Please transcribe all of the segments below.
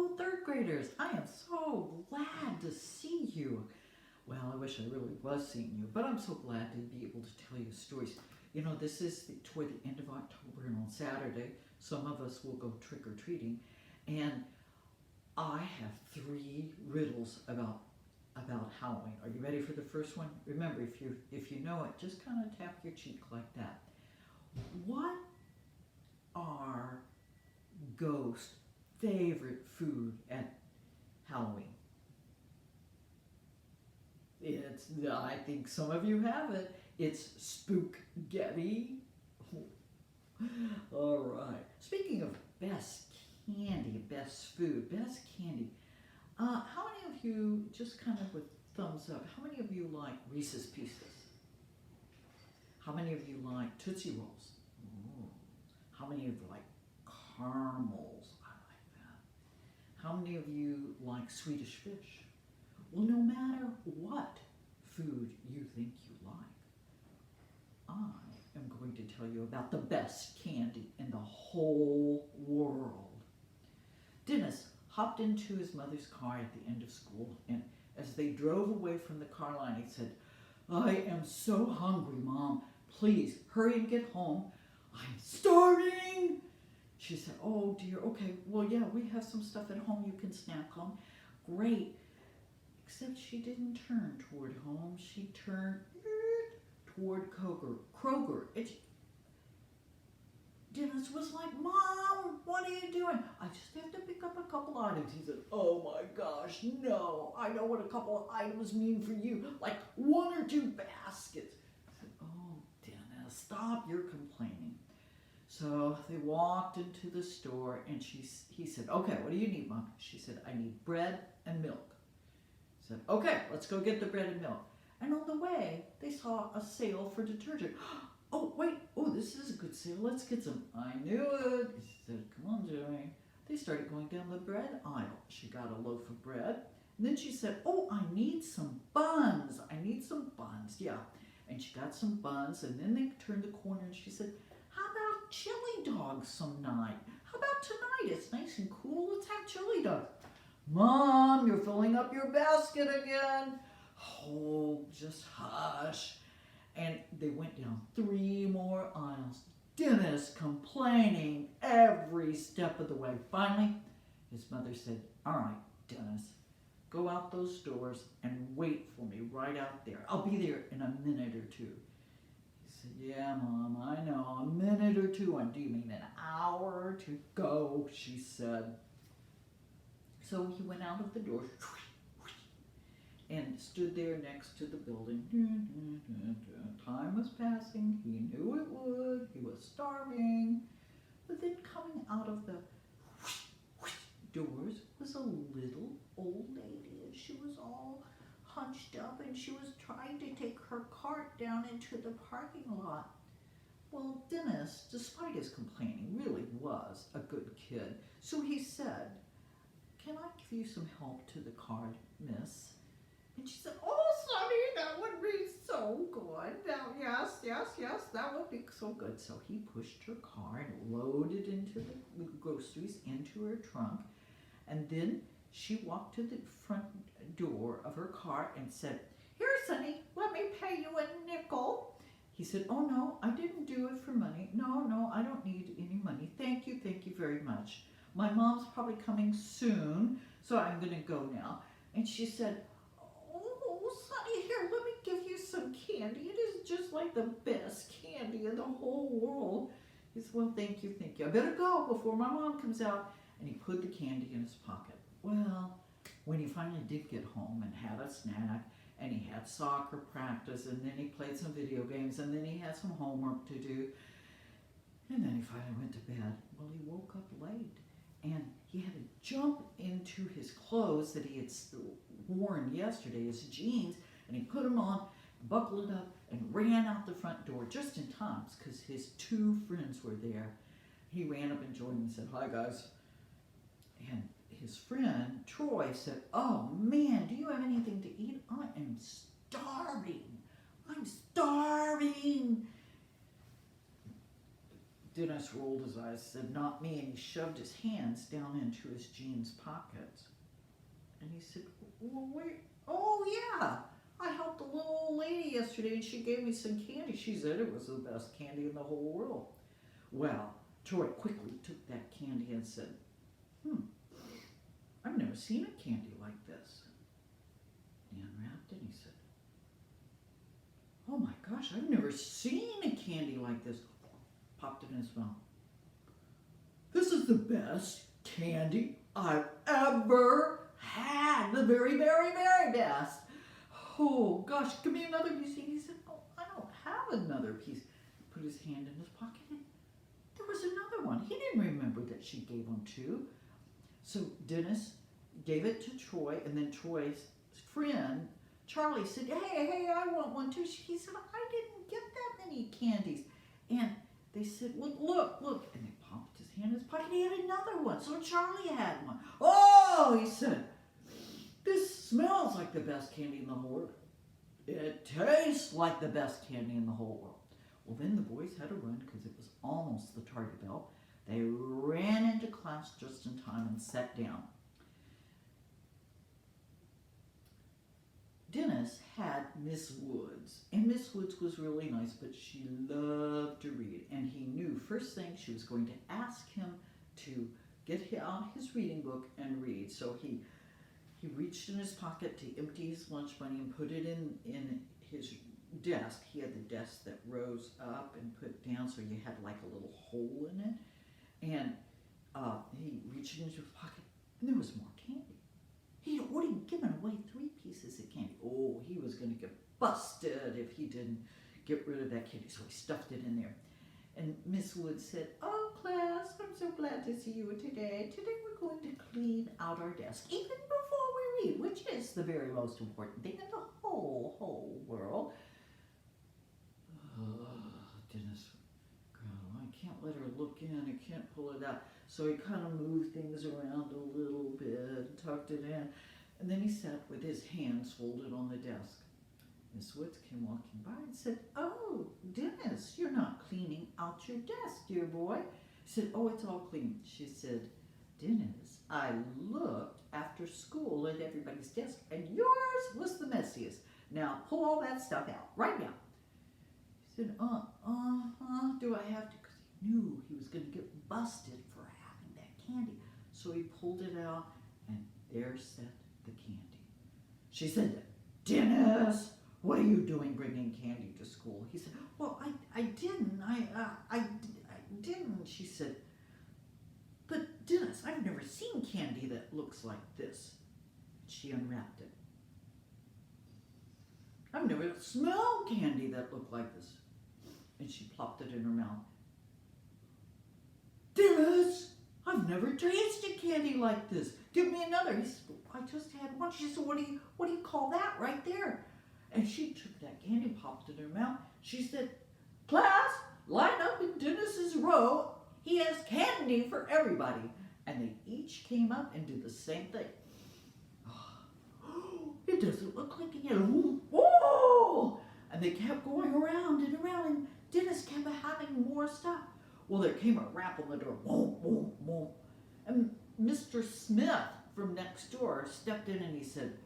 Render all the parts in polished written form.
Hello, third graders. I am so glad to see you. Well, I wish I really was seeing you, but I'm so glad to be able to tell you stories. You know, this is toward the end of October, and on Saturday, some of us will go trick or treating. And I have three riddles about Halloween. Are you ready for the first one? Remember, if you know it, just kind of tap your cheek like that. What are ghosts' favorite food at Halloween? I think some of you have it. It's spookgetti. All right. Speaking of best candy, best food, best candy, how many of you, just kind of with thumbs up, how many of you like Reese's Pieces? How many of you like Tootsie Rolls? Ooh. How many of you like caramels? I like that. How many of you like Swedish Fish? Well, no matter what food you think you like, I am going to tell you about the best candy in the whole world. Dennis hopped into his mother's car at the end of school, and as they drove away from the car line, he said, "I am so hungry, Mom. Please hurry and get home. I'm starving." She said, "Oh dear, okay, well, yeah, we have some stuff at home you can snack on." Great. Except she didn't turn toward home. She turned toward Kroger. Dennis was like, "Mom, what are you doing?" "I just have to pick up a couple items." He said, "Oh my gosh, no. I know what a couple of items mean for you, like 1 or 2 baskets." I said, "Oh, Dennis, stop your complaining." So they walked into the store, and he said, "Okay, what do you need, Mom?" She said, "I need bread and milk." He said, "Okay, let's go get the bread and milk." And on the way, they saw a sale for detergent. "Oh, wait, this is a good sale. Let's get some." "I knew it." He said, "Come on, Joey." They started going down the bread aisle. She got a loaf of bread. And then she said, "Oh, I need some buns. I need some buns." Yeah. And she got some buns. And then they turned the corner and she said, "How about chili dogs some night? How about tonight? It's nice and cool. Let's have chili dogs." "Mom, you're filling up your basket again." "Oh, just hush." And they went down 3 more aisles. Dennis complaining every step of the way. Finally, his mother said, "All right, Dennis, go out those doors and wait for me right out there. I'll be there in a minute or 2. He said, "Yeah, Mom, I know, a minute or 2. And do you mean an hour to go?" she said. So he went out of the door and stood there next to the building. Time was passing. He knew it would. He was starving. But then coming out of the doors was a little old lady, and she was all hunched up, and she was trying to take her cart down into the parking lot. Well, Dennis, despite his complaining, really was a good kid. So he said, "Can I give you some help to the cart, miss?" And she said, "Oh, Sonny, that would be so good. Now, yes, that would be so good." So he pushed her car and loaded into the groceries into her trunk. And then she walked to the front door of her car and said, "Here, Sonny, let me pay you a nickel." He said, "Oh, no, I didn't do it for money. No, I don't need any money. Thank you very much. My mom's probably coming soon, so I'm going to go now." And she said, "Oh, Sonny, here, let me give you some candy. It is just like the best candy in the whole world." He said, "Well, thank you. I better go before my mom comes out." And he put the candy in his pocket. Well, when he finally did get home and had a snack, and he had soccer practice, and then he played some video games, and then he had some homework to do, and then he finally went to bed. Well, he woke up late, and he had to jump into his clothes that he had worn yesterday, his jeans, and he put them on, buckled it up, and ran out the front door just in time because his 2 friends were there. He ran up and joined them and said, "Hi, guys." And his friend, Troy, said, "Oh, man, do you have anything to eat? I am starving. I'm starving." Dennis rolled his eyes, said, "Not me," and he shoved his hands down into his jeans pockets. And he said, "Well, wait, oh yeah, I helped a little old lady yesterday and she gave me some candy. She said it was the best candy in the whole world." Well, Troy quickly took that candy and said, "I've never seen a candy like this." He unwrapped it and he said, "Oh my gosh, I've never seen a candy like this." Popped it in his mouth. "This is the best candy I've ever had. The very, very, very best. Oh gosh, give me another piece." He said, "Oh, I don't have another piece." He put his hand in his pocket and there was another one. He didn't remember that she gave him two. So Dennis gave it to Troy, and then Troy's friend, Charlie, said, hey, I want one too." He said, "I didn't get that many candies." And they said, "Well, look." And they popped his hand in his pocket. He had another one. So Charlie had one. "Oh," he said, "this smells like the best candy in the whole world. It tastes like the best candy in the whole world." Well, then the boys had to run because it was almost the tardy bell. They ran into class just in time and sat down. Dennis had Miss Woods, and Miss Woods was really nice, but she loved to read, and he knew first thing she was going to ask him to get out his reading book and read. So he reached in his pocket to empty his lunch money and put it in his desk. He had the desk that rose up and put down, so you had like a little hole in it. And he reached into his pocket, and there was more candy. He'd already given away 3 pieces of candy. Oh, he was going to get busted if he didn't get rid of that candy. So he stuffed it in there. And Miss Wood said, "Oh, class, I'm so glad to see you today. Today we're going to clean out our desk, even before we read, which is the very most important thing in the whole world." Dennis, I can't let her look in. I can't pull it out. So he kind of moved things around a little bit, tucked it in, and then he sat with his hands folded on the desk. Miss Woods came walking by and said, "Oh, Dennis, you're not cleaning out your desk, dear boy." He said, "Oh, it's all clean." She said, "Dennis, I looked after school at everybody's desk, and yours was the messiest. Now pull all that stuff out, right now." He said, "Do I have to?" Because he knew he was going to get busted for having that candy. So he pulled it out, and there sat the candy. She said, "Dennis, what are you doing bringing candy to school?" He said, "Well, I didn't. I didn't." She said, "But Dennis, I've never seen candy that looks like this." She unwrapped it. "I've never smelled candy that looked like this." And she plopped it in her mouth. "Dennis, I've never tasted candy like this. Give me another." He said, "I just had one." She said, what do you call that right there?" And she took that candy and popped it in her mouth. She said, "Class, line up in Dennis's row. He has candy for everybody." And they each came up and did the same thing. "It doesn't look like it. Oh!" And they kept going around and around, and Dennis kept having more stuff. Well, there came a rap on the door. Boom, boom, boom. And Mr. Smith from next door stepped in and he said,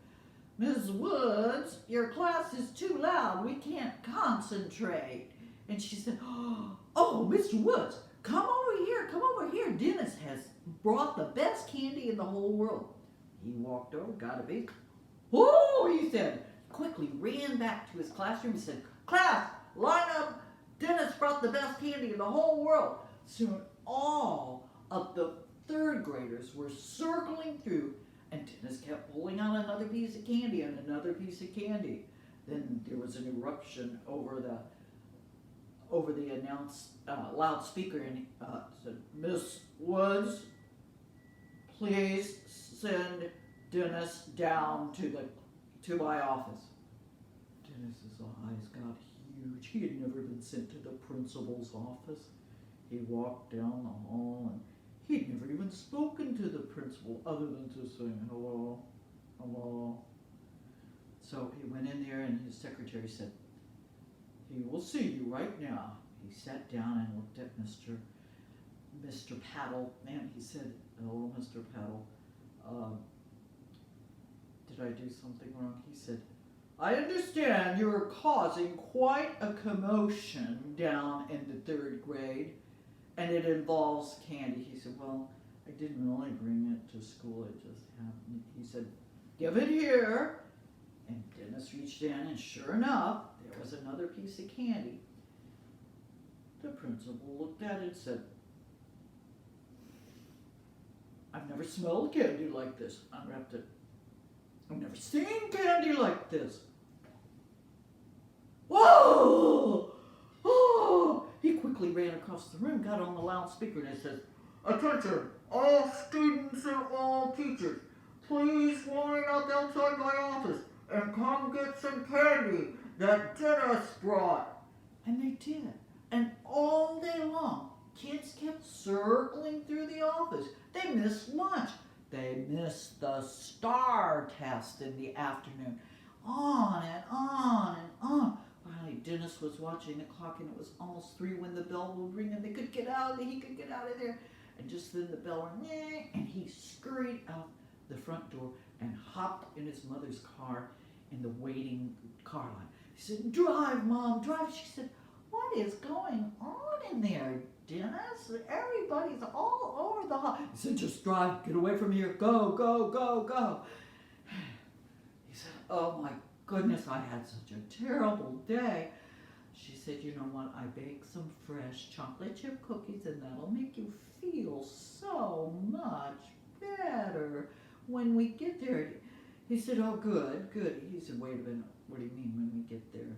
"Ms. Woods, your class is too loud. We can't concentrate." And she said, "Oh, Mr. Woods, come over here. Come over here. Dennis has brought the best candy in the whole world." He walked over, got a piece. "Oh," he said, quickly ran back to his classroom and said, "Class, line up. Dennis brought the best candy in the whole world." Soon all of the 3rd graders were circling through, and Dennis kept pulling out another piece of candy and another piece of candy. Then there was an eruption over the announced loudspeaker, and said, "Miss Woods, please send Dennis down to my office." Dennis's eyes got huge. He had never been sent to the principal's office. He walked down the hall, and he'd never even spoken to the principal other than to say, "Hello, hello." So he went in there, and his secretary said, "He will see you right now." He sat down and looked at Mr. Mr. Paddle, man, he said, "Oh, Mr. Paddle, um, did I do something wrong?" He said, "I understand you're causing quite a commotion down in the third grade, and it involves candy." He said, "Well, I didn't really bring it to school, it just happened." He said, "Give it here." And Dennis reached in, and sure enough, there was another piece of candy. The principal looked at it and said, "I've never smelled candy like this." Unwrapped it. "I've never seen candy like this." "Whoa! Oh!" He quickly ran across the room, got on the loudspeaker, and he says, "Attention, all students and all teachers. Please line up outside my office and come get some candy that Dennis brought." And they did. And all day long, kids kept circling through the office. They missed lunch. They missed the STAR test in the afternoon. On and on and on. Finally, Dennis was watching the clock, and it was almost 3 when the bell would ring, and he could get out of there. And just then the bell rang, and he scurried out the front door and hopped in his mother's car in the waiting car line. He said, "Drive, Mom, drive." She said, "What is going on in there, Dennis? Everybody's all over the hall." He said, "Just drive, get away from here, go, go, go, go." He said, "Oh my goodness, I had such a terrible day." She said, "You know what? I baked some fresh chocolate chip cookies, and that'll make you feel so much better when we get there." He said, "Oh, good, good." He said, "Wait a minute, what do you mean when we get there?"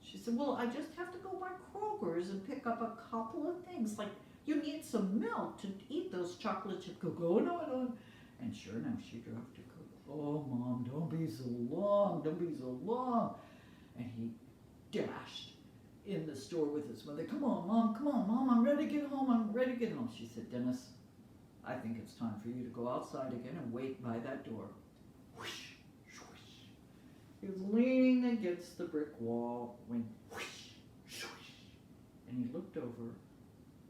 She said, "Well, I just have to go by Kroger's and pick up a couple of things. Like, you need some milk to eat those chocolate chip cookies." "Oh, no." And sure enough, she drove to Kroger. "Oh, Mom, don't be so long, don't be so long." And he dashed in the store with his mother. "Come on, Mom, I'm ready to get home, She said, "Dennis, I think it's time for you to go outside again and wait by that door." Whoosh, swoosh. He was leaning against the brick wall when whoosh, swoosh. And he looked over,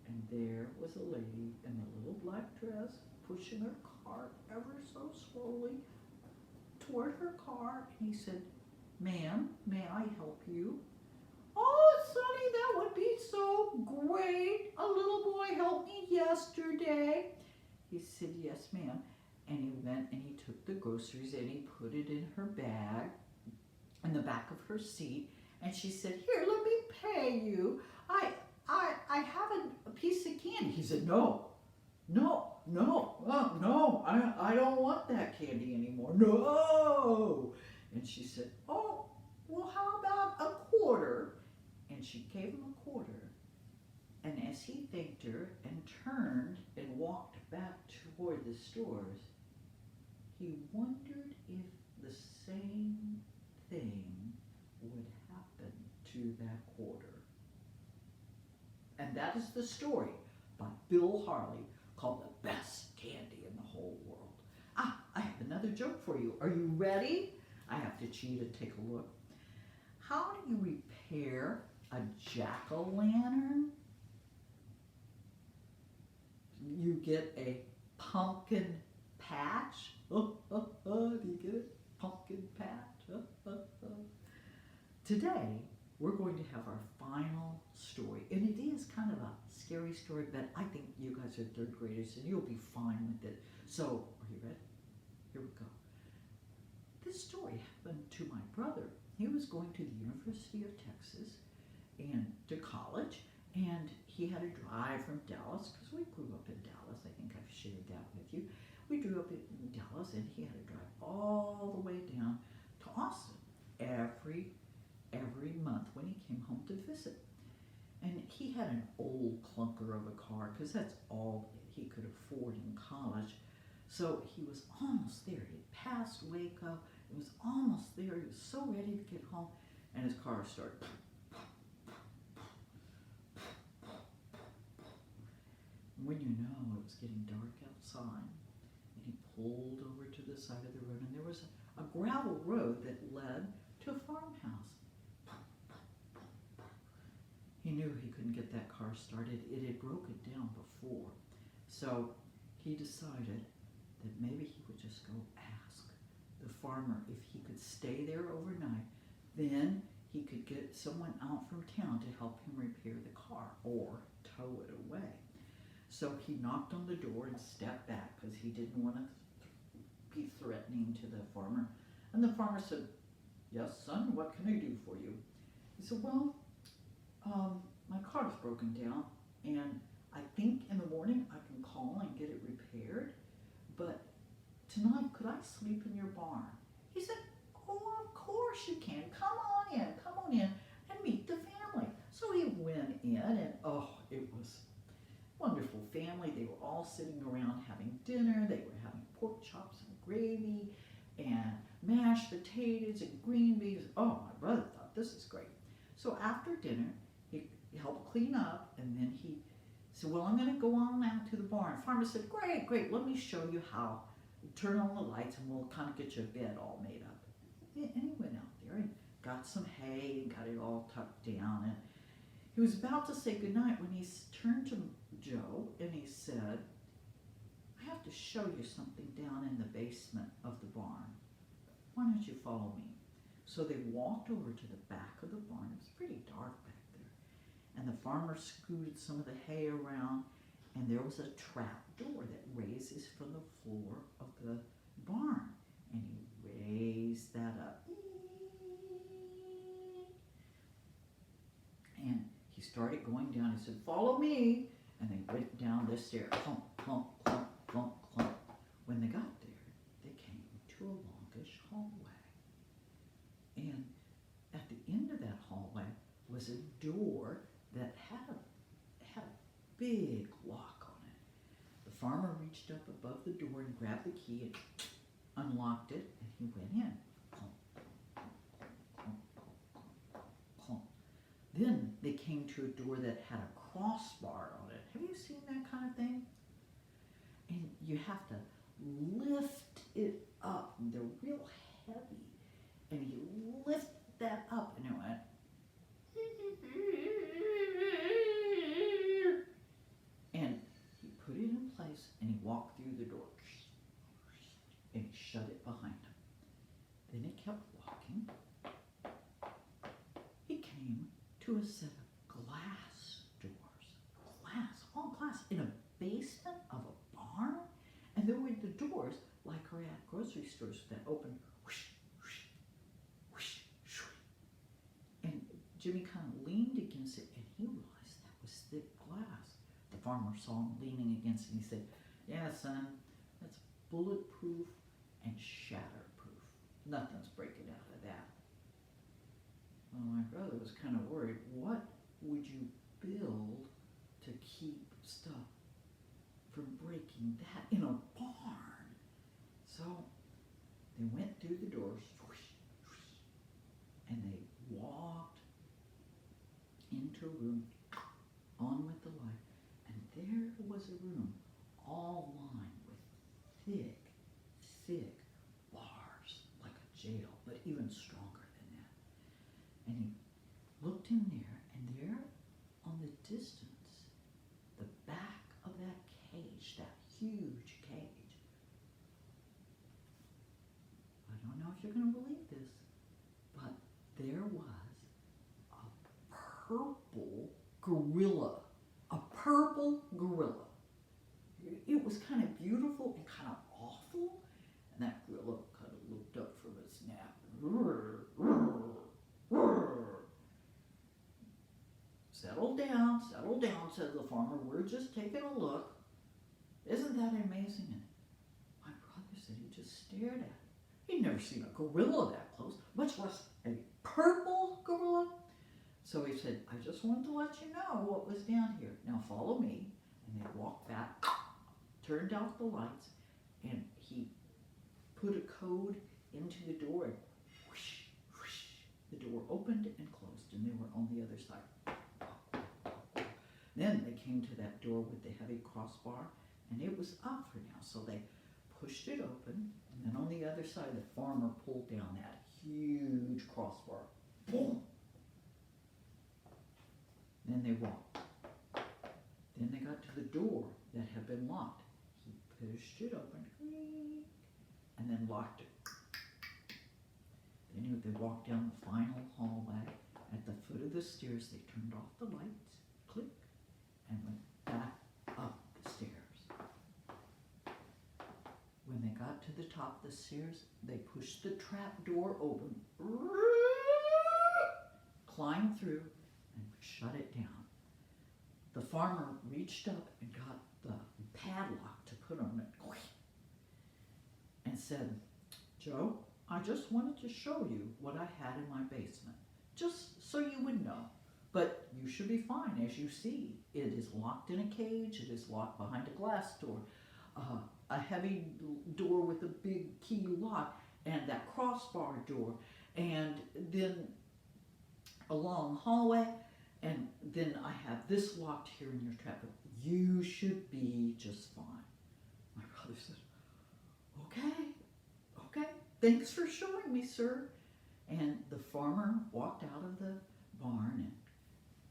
and there was a lady in a little black dress pushing her cart ever so slowly toward her car. And he said, "Ma'am, may I help you?" "Oh, Sonny, that would be so great. A little boy helped me yesterday." He said, "Yes, ma'am." And he went and he took the groceries and he put it in her bag in the back of her seat. And she said, "Here, let me pay you. I have a piece of candy." He said, "No, I don't want that candy anymore. No." And she said, "Oh, well, how about a quarter?" And she gave him a quarter. And as he thanked her and turned and walked back toward the stores, he wondered if the same thing would happen to that quarter. And that is the story by Bill Harley called "The Best Candy in the Whole World." I have another joke for you. Are you ready? I have to cheat and take a look. How do you repair a jack-o'-lantern? You get a pumpkin patch. Do you get it? Pumpkin patch. Today, we're going to have our final story. And it is kind of a scary story, but I think you guys are third graders and you'll be fine with it. So, are you ready? Here we go. This story happened to my brother. He was going to the University of Texas and to college, and he had to drive from Dallas, because we grew up in Dallas. I think I've shared that with you. We grew up in Dallas, and he had to drive all the way down to Austin every month when he came home to visit. And he had an old clunker of a car, because that's all he could afford in college. So he was almost there. He passed Waco. It was almost there. He was so ready to get home, and his car started. When you know, it was getting dark outside, and he pulled over to the side of the road, and there was a gravel road that led to a farmhouse. He knew he couldn't get that car started. It had broken down before. So he decided that maybe he would just go ask the farmer if he could stay there overnight. Then he could get someone out from town to help him repair the car or tow it away. So he knocked on the door and stepped back because he didn't want to be threatening to the farmer. And the farmer said, "Yes, son, what can I do for you?" He said, "Well, my car's broken down, and I think in the morning I can call and get it repaired. But tonight, could I sleep in your barn?" He said, "Oh, of course you can. Come on in, and meet the family." So he went in, and it was a wonderful family. They were all sitting around having dinner. They were having pork chops and gravy, and mashed potatoes and green beans. Oh, my brother thought, this is great. So after dinner, he helped clean up, and then he said, "Well, I'm going to go on out to the barn." Farmer said, Great, let me show you how. Turn on the lights, and we'll kind of get your bed all made up." And he went out there and got some hay and got it all tucked down. And he was about to say goodnight when he turned to Joe and he said, "I have to show you something down in the basement of the barn. Why don't you follow me?" So they walked over to the back of the barn. It was pretty dark back there. And the farmer scooted some of the hay around, and there was a trap door that raises from the floor of the barn. And he raised that up. And he started going down. He said, "Follow me." And they went down this stair. Clunk, clunk, clunk, clunk, clunk. When they got there, they came to a longish hallway. And at the end of that hallway was a door that had a big lock on it. The farmer reached up above the door and grabbed the key and unlocked it, and he went in. Clunk, clunk, clunk, clunk, clunk. Then they came to a door that had a crossbar on it. Have you seen that kind of thing? And you have to lift it up, and they're real heavy. And he lifted that up, and it went. And he put it in place, and he walked through the door, and he shut it behind him. Then he kept walking. He came to a set of glass doors. All glass, in a basement of a barn. And there were the doors like are at grocery stores that open. Whoosh, whoosh, whoosh, whoosh. And Jimmy kind of leaned against it, and he realized that was thick glass. The farmer saw him leaning against it, and he said, "Yeah, son, that's bulletproof and shatterproof. Nothing's breaking out of that." Well, my brother was kind of worried. What would you build to keep stuff from breaking that in a barn? So they went through the doors, whoosh, whoosh, and they walked into a room, on with the light, and there was a room all lined with thick bars, like a jail, but even stronger than that. And he looked in there, and there on the distance, the back of that cage, that huge cage. I don't know if you're going to believe this, but there was a purple gorilla. A purple gorilla. It was kind of beautiful and kind of awful, and that gorilla kind of looked up from its nap. Settle down, said the farmer. "We're just taking a look. Isn't that amazing?" And my brother said he just stared at it. He'd never seen a gorilla that close, much less a purple gorilla. So he said, "I just wanted to let you know what was down here. Now follow me." And they walked back, turned out the lights, and he put a code into the door, and whoosh, whoosh, the door opened and closed, and they were on the other side. Then they came to that door with the heavy crossbar, and it was up for now. So they pushed it open, and then on the other side, the farmer pulled down that huge crossbar. Boom! Then they walked. Then they got to the door that had been locked. He pushed it open, and then locked it. Then they walked down the final hallway. At the foot of the stairs, they turned off the lights, click, and went back up the stairs. When they got to the top of the stairs, they pushed the trap door open, climbed through, and shut it down. The farmer reached up and got the padlock to put on it and said, "Joe, I just wanted to show you what I had in my basement, just so you would know. But you should be fine. As you see, it is locked in a cage. It is locked behind a glass door, a heavy door with a big key lock, and that crossbar door, and then a long hallway, and then I have this locked here in your trap. But you should be just fine." My brother said, okay, thanks for showing me, sir. And the farmer walked out of the barn, and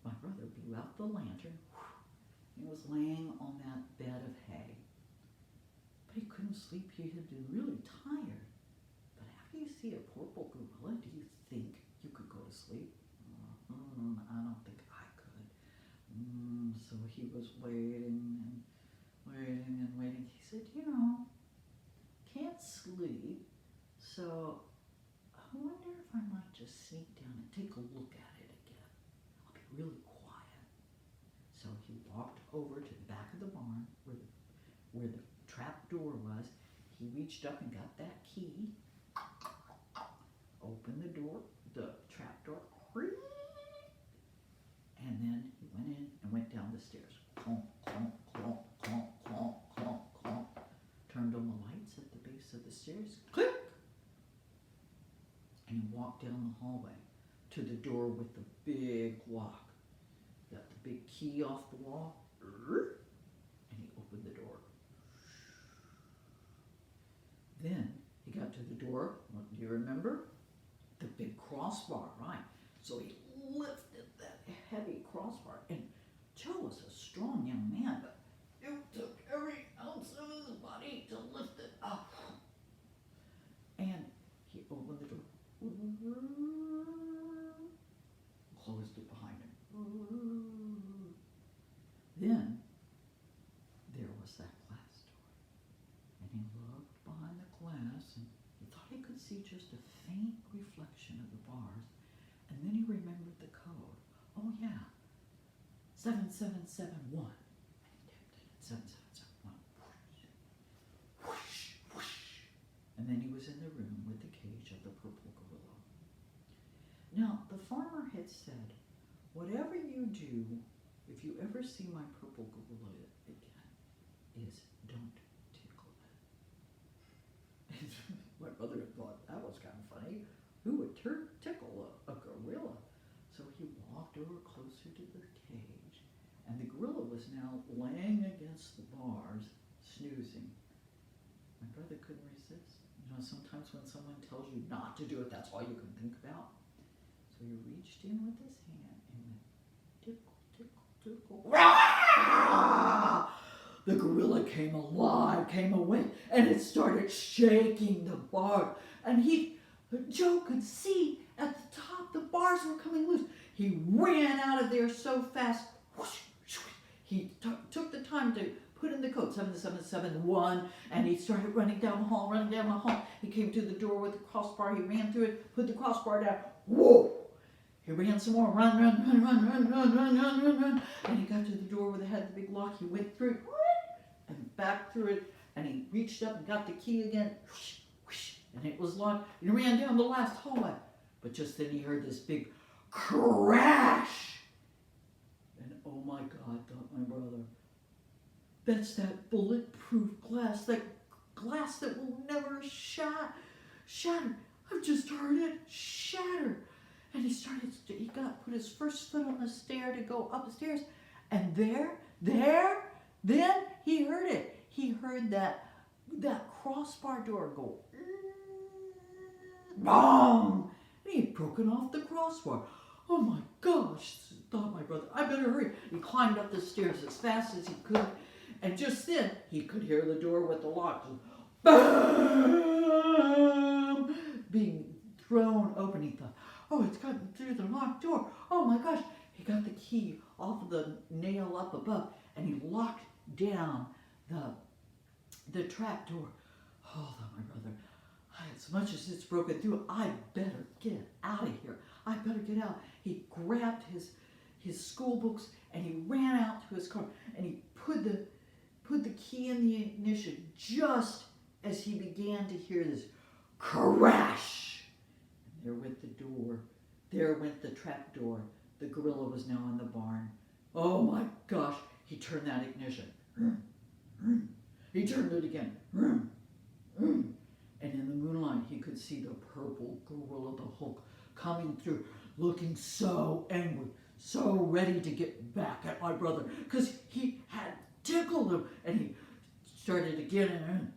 my brother blew out the lantern. He was laying on that bed of hay. But he couldn't sleep. He had been really tired. But after you see a purple gorilla, do you think you could go to sleep? I don't think I could. So he was waiting and waiting. He said, can't sleep, so I wonder if I might just sneak down and take a look at it again. I'll be really quiet. So he walked over to the back of the barn where the trap door was. He reached up and got that key, opened the door, the trap door, and then he went in and went down the stairs. Clomp, clomp, clomp, clomp, clomp, clomp, clomp. Turned on the lights at the base of the stairs. Click! And he walked down the hallway to the door with the big lock. Got the big key off the wall. And he opened the door. Then he got to the door. What do you remember? The big crossbar, right? So he lifted that heavy crossbar. And Joe was a strong young man, but it took every ounce of his body to lift it up. And he opened the door. Closed it behind him. Then there was that glass door. And he looked behind the glass and he thought he could see just a faint reflection of the bars. And then he remembered the code. Oh yeah, 7771. And he typed it in, 7771. Whoosh, whoosh. And then he was in the room with the cage of the purple gorilla. Now, the farmer had said, whatever you do, if you ever see my purple gorilla again, is don't tickle it. My brother thought that was kind of funny. Who would tickle a gorilla? So he walked over closer to the cage, and the gorilla was now laying against the bars, snoozing. My brother couldn't resist. Sometimes when someone tells you not to do it, that's all you can think about. So he reached in with his hand and went, tickle, tickle, tickle. Rah! The gorilla came alive, came awake, and it started shaking the bar. And Joe could see at the top the bars were coming loose. He ran out of there so fast. Whoosh, whoosh. He took the time to put in the code, 7771, and he started running down the hall. He came to the door with the crossbar. He ran through it, put the crossbar down. Whoa! He ran some more. Run. And he got to the door where they had the big lock. He went through it and back through it, and he reached up and got the key again. Whoosh, whoosh, and it was locked. He ran down the last hallway. But just then he heard this big crash. And oh my God, thought my brother, that's that bulletproof glass, that glass that will never shatter. I've just heard it shatter. And he put his first foot on the stair to go upstairs. And then he heard it. He heard that crossbar door go, bong! And he had broken off the crossbar. Oh my gosh, thought, my brother, I better hurry. He climbed up the stairs as fast as he could, and just then he could hear the door with the lock BAM! Being thrown open. He thought, oh, it's gotten through the locked door. Oh my gosh. He got the key off of the nail up above, and he locked down the trap door. Oh, thought my brother, as much as it's broken through, I better get out of here. I better get out. He grabbed his school books and he ran out to his car and he put the key in the ignition just as he began to hear this crash. And there went the door. There went the trap door. The gorilla was now in the barn. Oh my gosh. He turned that ignition. He turned it again. And in the moonlight, he could see the purple gorilla, the Hulk, coming through, looking so angry, so ready to get back at my brother, because he had tickled him. And he started again, and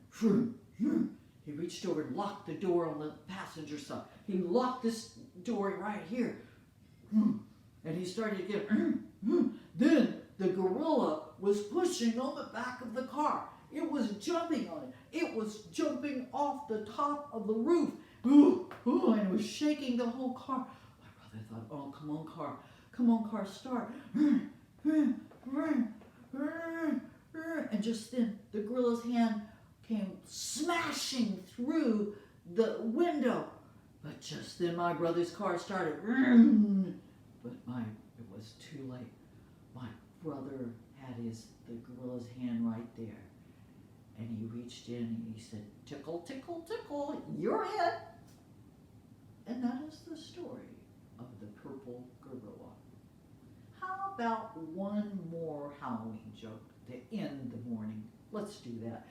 he reached over and locked the door on the passenger side. He locked this door right here. And he started again. Then the gorilla was pushing on the back of the car. It was jumping on it. It was jumping off the top of the roof. And it was shaking the whole car. My brother thought, oh, come on, car. Come on, car, start. And just then, the gorilla's hand came smashing through the window. But just then, my brother's car started. But it was too late. My brother had the gorilla's hand right there. And he reached in and he said, tickle, tickle, tickle, you're it. And that is the story of the purple gorilla. How about one more Halloween joke to end the morning? Let's do that.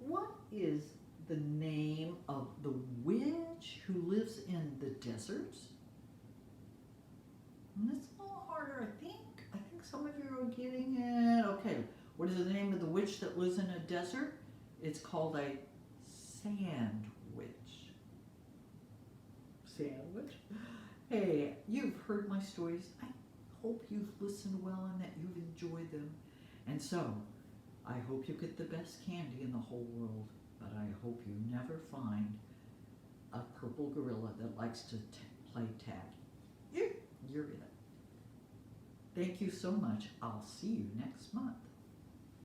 What is the name of the witch who lives in the deserts? And it's a little harder, I think. I think some of you are getting it. Okay, what is the name of the witch that lives in a desert? It's called a sandwich. Sandwich? Hey, you've heard my stories. I hope you've listened well and that you've enjoyed them. And so, I hope you get the best candy in the whole world, but I hope you never find a purple gorilla that likes to play tag. You're it. Thank you so much. I'll see you next month.